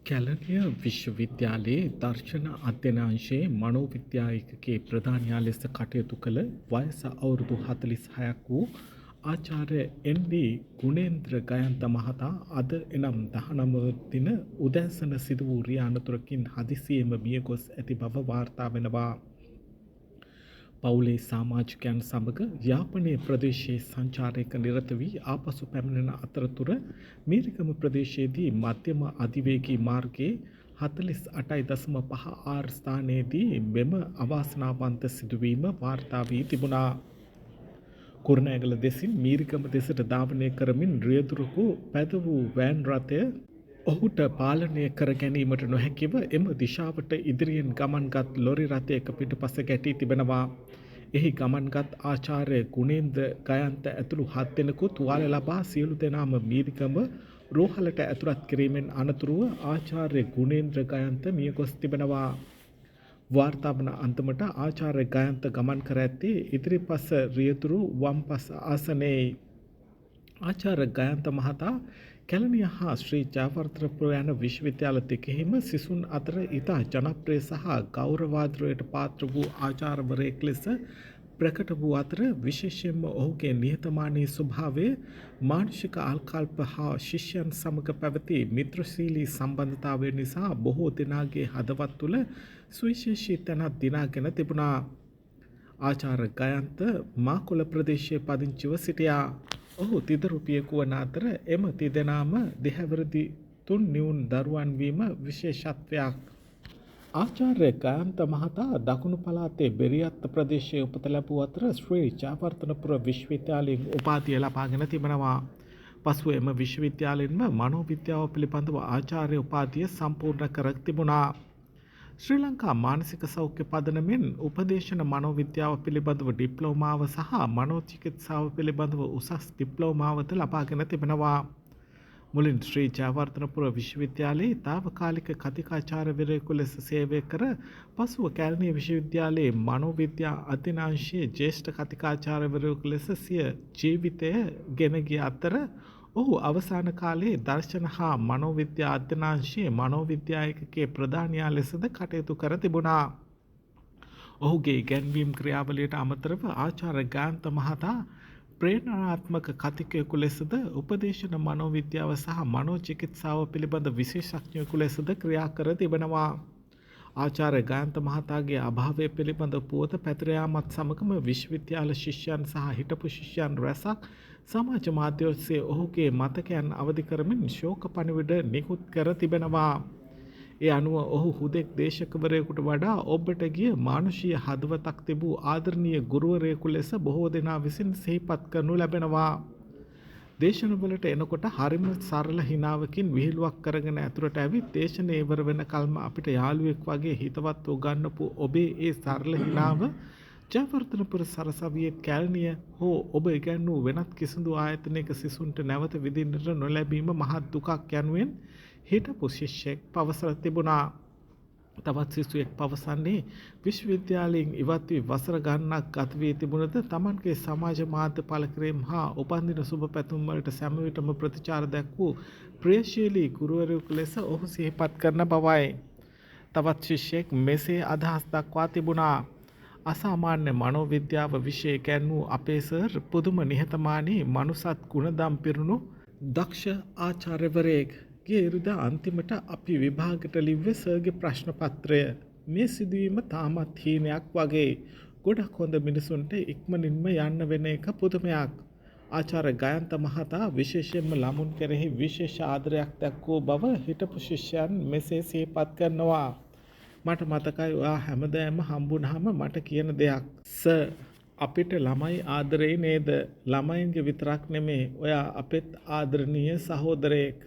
කැලණිය විශ්වවිද්‍යාලයේ දර්ශන අධ්‍යනාංශයේ මනෝවිද්‍යා ඒකකයේ ප්‍රධානියා ලෙස කටයුතු කළ වයස අවුරුදු 46ක් වූ ආචාර්ය එන්.ඩී. ගුණේන්ද්‍ර ගයන්ත මහතා අද එනම් 19 දින උදෑසන සිදු වූ රිය අනතුරකින් හදිසියේම මියගොස් ඇති බව වාර්තා වෙනවා. පවුලේ සමාජිකයන් සමග යාපනයේ ප්‍රදේශයේ සංචාරයක නිරත වී ආපසු පැමිණෙන අතරතුර මීරිගම ප්‍රදේශයේදී මධ්‍යම අධිවේගී මාර්ගයේ 48.5 ස්ථානයේදී මෙම අවාසනාවන්ත සිදුවීම වාර්තා වී තිබුණා. කුරුණෑගල දෙසින් මීරිගම දෙසට ධාවනය කරමින් රියදුරකු පැද වූ වෑන් රථය ඔහුට පාලනය කර ගැනීමට නොහැකිව එම දිශාවට ඉදිරියෙන් ගමන්ගත් ලොරි රථයක පිටුපස ගැටී තිබෙනවා. එහි ගමන්ගත් ආචාර්ය ගුණේන්ද්‍ර ගයන්ත ඇතුළු 7 දෙනෙකු තුවාල ලබා සියලු දෙනාම මීරිගම රෝහලට ඇතුළත් කිරීමෙන් අනතුරුව ආචාර්ය ගුණේන්ද්‍ර ගයන්ත මියගොස් තිබෙනවා. වාර්තා වන අන්තිමට ආචාර්ය ගයන්ත ගමන් කර ඇත්තේ ඉදිරිපස රියදුරු වම්පස ආසනයේ. ආචාර්ය ගයන්ත මහතා කැලණිය හා ශ්‍රී ජයවර්ධනපුර යන විශ්වවිද්‍යාල දෙකෙහිම සිසුන් අතර ඉතා ජනප්‍රිය සහ ගෞරවාදරයට පාත්‍ර වූ ආචාර්යවරයෙක් ලෙස ප්‍රකට වූ අතර විශේෂයෙන්ම ඔහුගේ නිහතමානී ස්වභාවය මානසික ආකල්ප හා ශිෂ්‍යයන් සමග පැවති මිත්‍රශීලී සම්බන්ධතාවය නිසා බොහෝ දෙනාගේ හදවත් තුළ සුවිශේෂී තැනක් දිනාගෙන තිබුණා. ආචාර්ය ගයන්ත මාකොළ ප්‍රදේශයේ පදිංචිව සිටියා. ඔහු තිදරුපියෙකු වන අතර එම තිදෙනාම දෙහැවරදි තුන් නිවුන් දරුවන් වීම විශේෂත්වයක්. ආචාර්ය ගයන්ත මහතා දකුණු පළාතේ බෙරියත්ත ප්‍රදේශයේ උපත ලැබූ අතර ශ්‍රී ජයවර්ධනපුර විශ්වවිද්‍යාලයෙන් උපාධිය ලබාගෙන තිබෙනවා. පසුව එම විශ්වවිද්‍යාලයෙන්ම මනෝවිද්‍යාව පිළිබඳව ආචාර්ය උපාධිය සම්පූර්ණ කර තිබුණා. ශ්‍රී ලංකා මානසික සෞඛ්‍ය පදනමෙන් උපදේශන මනෝවිද්‍යාව පිළිබඳව ඩිප්ලෝමාව සහ මනෝචිකිත්සාව පිළිබඳව උසස් ඩිප්ලෝමාවද ලබාගෙන තිබෙනවා. මුලින් ශ්‍රී ජයවර්ධනපුර විශ්වවිද්‍යාලයේ තාවකාලික කතිකාචාර්යවරයෙකු ලෙස සේවය කර පසුව කැලණිය විශ්වවිද්‍යාලයේ මනෝවිද්‍යා අධ්‍යනාංශයේ ජ්‍යෙෂ්ඨ කතිකාචාර්යවරයෙකු ලෙස සිය ජීවිතය ගෙන ගිය අතර ඔහු අවසාන කාලයේ දර්ශන හා මනෝවිද්‍යා අධ්‍යනාංශයේ මනෝවිද්‍යා ඒකකයේ ප්‍රධානියා ලෙසද කටයුතු කර තිබුණා. ඔහුගේ ඉගැන්වීම් ක්‍රියාවලියට අමතරව ආචාර්ය ගයන්ත මහතා ප්‍රේරණාත්මක කතිකයෙකු ලෙසද උපදේශන මනෝවිද්‍යාව සහ මනෝචිකිත්සාව පිළිබඳ විශේෂඥයෙකු ලෙසද ක්‍රියා කර තිබෙනවා. ආචාර්ය ගයන්ත මහතාගේ අභාවය පිළිබඳ පුවත පැතිර යාමත් සමගම විශ්වවිද්‍යාල ශිෂ්‍යයන් සහ හිටපු ශිෂ්‍යයන් රැසක් සමාජ මාධ්‍ය ඔස්සේ ඔහුගේ මතකයන් අවදි කරමින් ශෝක පණිවිඩ නිකුත් කර තිබෙනවා. ඒ අනුව ඔහු හුදෙක් දේශකවරයෙකුට වඩා ඔබට ගිය මානුෂීය හදවතක් තිබූ ආදරණීය ගුරුවරයෙකු ලෙස බොහෝ දෙනා විසින් සිහිපත් කරනු ලැබෙනවා. දේශනවලට එනකොට හරිම සරල හිනාවකින් විහිළුවක් කරගෙන ඇතුළට ඇවිත් දේශනේ ඉවර වෙන කල්ම අපිට යාළුවෙක් වගේ හිතවත් උගන්වපු ඔබේ ඒ සරල හිනාව ජයවර්ධනපුර සරසවියේ කැලණිය හෝ ඔබ ඉගැන්වූ වෙනත් කිසිදු ආයතනයක සිසුන්ට නැවත විඳින්නට නොලැබීම මහත් දුකක් යනුවෙන් හිටපු ශිෂ්‍යෙක් පවසලා තිබුණා. තවත් සිසුවෙක් පවසන්නේ විශ්වවිද්‍යාලයෙන් ඉවත් වී වසර ගණනක් ගත වී තිබුණද තමන්ගේ සමාජ මාධ්‍ය පළ කිරීම හා උපන්දින සුබ පැතුම් වලට සෑම විටම ප්‍රතිචාර දක්වූ ප්‍රියශීලී ගුරුවරයෙකු ලෙස ඔහු සිහිපත් කරන බවයි. තවත් ශිෂ්‍යෙක් මෙසේ අදහස් දක්වා තිබුණා. අසාමාන්‍ය මනෝවිද්‍යාව විෂය ගැන්වූ අපේ සර් පුදුම නිහතමානී මනුසත් ගුණදම් පිරුණු දක්ෂ ආචාර්යවරයෙක්. ගිය ඉරිදා අන්තිමට අපි විභාගයට ලිව්වේ සර්ගේ ප්‍රශ්න පත්‍රය. මේ සිදුවීම තාමත් හීනයක් වගේ. ගොඩක් හොඳ මිනිසුන්ට ඉක්මනින්ම යන්න වෙන එක පුදුමයක්. ආචාර්ය ගයන්ත මහතා විශේෂයෙන්ම ළමුන් කෙරෙහි විශේෂ ආදරයක් දක්වූ බව හිටපු ශිෂ්‍යයන් මෙසේ සිහිපත් කරනවා. මට මතකයි ඔයා හැමදාම හම්බුනහම මට කියන දෙයක්. සර් අපිට ළමයි ආදරේ නේද? ළමයින්ගේ විතරක් නෙමේ. ඔයා අපෙත් ආදරණීය සහෝදරයෙක්.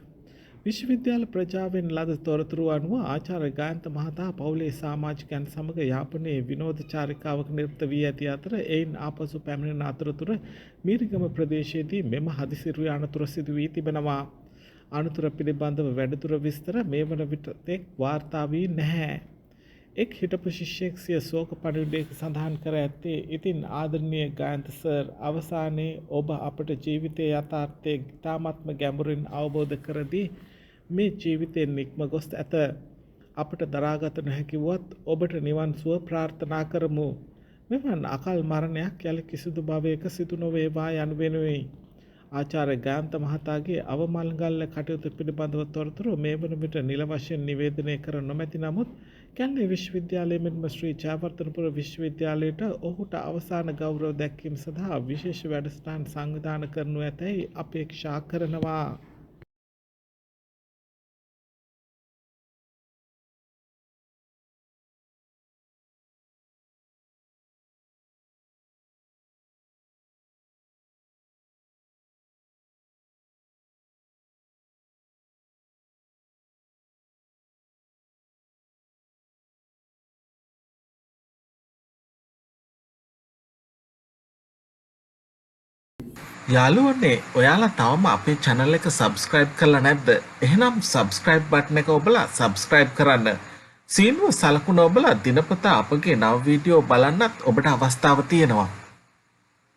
විශ්වවිද්‍යාල ප්‍රජාවෙන් ලද තොරතුරු අනුව ආචාර්ය ගයන්ත මහතා පවුලේ සමාජිකයන් සමග යාපනයේ විනෝද චාරිකාවක නිරත වී ඇති අතර එයින් ආපසු පැමිණෙන අතරතුර මීරිගම ප්‍රදේශයේදී මෙම හදිසි රිය අනතුර සිදු වී තිබෙනවා. අනතුර පිළිබඳව වැඩිදුර විස්තර මේ වන විට වාර්තා වී නැහැ. එක් හිටපු ශිෂ්‍යෙක් සිය ශෝක පණිවිඩයක සඳහන් කර ඇත්තේ ඉතින් ආදරණීය ගයන්ත සර් අවසානයේ ඔබ අපට ජීවිතයේ යථාර්ථය ඉතාමත්ම ගැඹුරින් අවබෝධ කර දී මේ ජීවිතයෙන් නික්ම ගොස් ඇත. අපට දරාගත නොහැකි වුවත් ඔබට නිවන් සුව ප්‍රාර්ථනා කරමු. මෙවන් අකල් මරණයක් යලි කිසිදු භවයක සිදු නොවේවා යනුවෙනුයි. ආචාර්ය ගාන්ත මහතාගේ අවමල්ගල්ල කටයුතු පිළිබඳව තොරතුරු මේ වන විට නිල වශයෙන් නිවේදනය කර නොමැති නමුත් කැලණි විශ්වවිද්‍යාලයේ මෙන්ම ශ්‍රී ජයවර්ධනපුර විශ්වවිද්‍යාලයට ඔහුට අවසාන ගෞරව දැක්වීම සඳහා විශේෂ වැඩසටහන් සංවිධානය කරනු ඇතැයි අපේක්ෂා කරනවා. යාළුවනේ ඔයාලා තවම අපේ channel එක subscribe කරලා නැද්ද? එහෙනම් subscribe button එක ඔබලා subscribe කරන්න. සීනුව සලකුණ ඔබලා දිනපතා අපගේ නව වීඩියෝ බලන්නත් ඔබට අවස්ථාව තියෙනවා.